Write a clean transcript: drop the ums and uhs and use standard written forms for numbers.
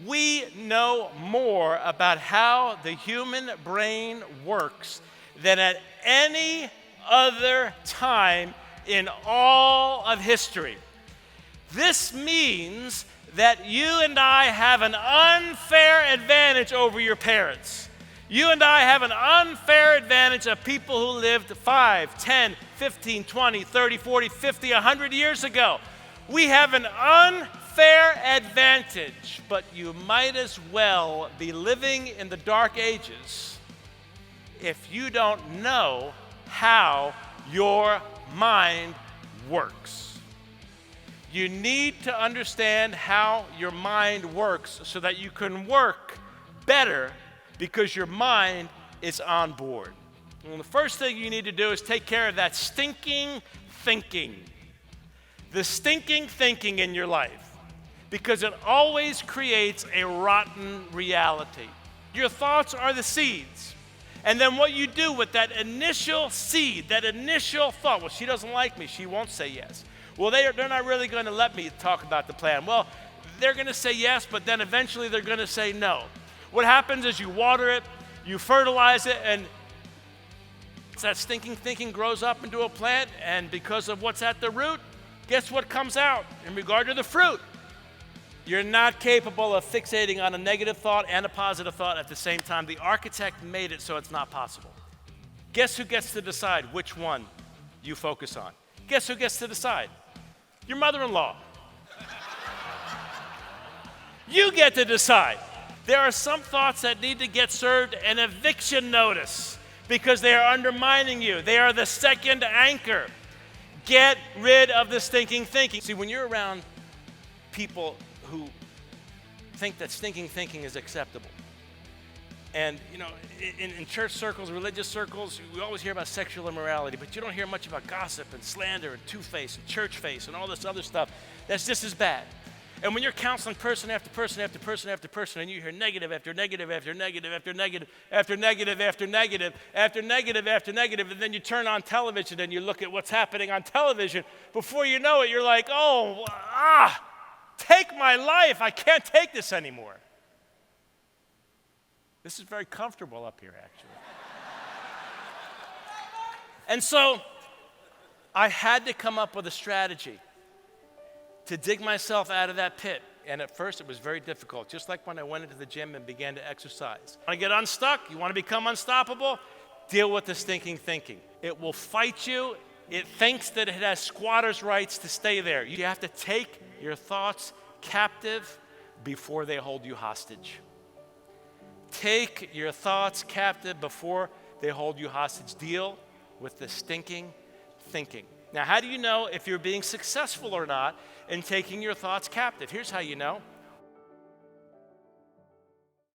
we know more about how the human brain works than at any other time in all of history. This means that you and I have an unfair advantage over your parents. You and I have an unfair advantage of people who lived 5, 10, 15, 20, 30, 40, 50, 100 years ago. We have an unfair advantage, but you might as well be living in the dark ages if you don't know how your mind works. You need to understand how your mind works so that you can work better because your mind is on board. And the first thing you need to do is take care of that stinking thinking. The stinking thinking in your life, because it always creates a rotten reality. Your thoughts are the seeds. And then what you do with that initial seed, that initial thought, well, she doesn't like me, she won't say yes. Well, they're not really going to let me talk about the plan. Well, they're going to say yes, but then eventually they're going to say no. What happens is you water it, you fertilize it, and that stinking thinking grows up into a plant, and because of what's at the root, guess what comes out in regard to the fruit? You're not capable of fixating on a negative thought and a positive thought at the same time. The architect made it so it's not possible. Guess who gets to decide which one you focus on? Guess who gets to decide? Your mother-in-law. You get to decide. There are some thoughts that need to get served an eviction notice because they are undermining you. They are the second anchor. Get rid of the stinking thinking. See, when you're around people who think that stinking thinking is acceptable, and in church circles, religious circles, we always hear about sexual immorality, but you don't hear much about gossip and slander and two-face and church face and all this other stuff that's just as bad. And when you're counseling person after person after person after person, and you hear negative after negative after negative after negative after negative after negative after negative after negative, and then you turn on television and you look at what's happening on television, before you know it, you're like, take my life. I can't take this anymore. This is very comfortable up here, actually. And so I had to come up with a strategy to dig myself out of that pit. And at first it was very difficult, just like when I went into the gym and began to exercise. You want to get unstuck? You want to become unstoppable? Deal with the stinking thinking. It will fight you. It thinks that it has squatters' rights to stay there. You have to take your thoughts captive before they hold you hostage. Take your thoughts captive before they hold you hostage. Deal with the stinking thinking. Now, how do you know if you're being successful or not in taking your thoughts captive? Here's how you know.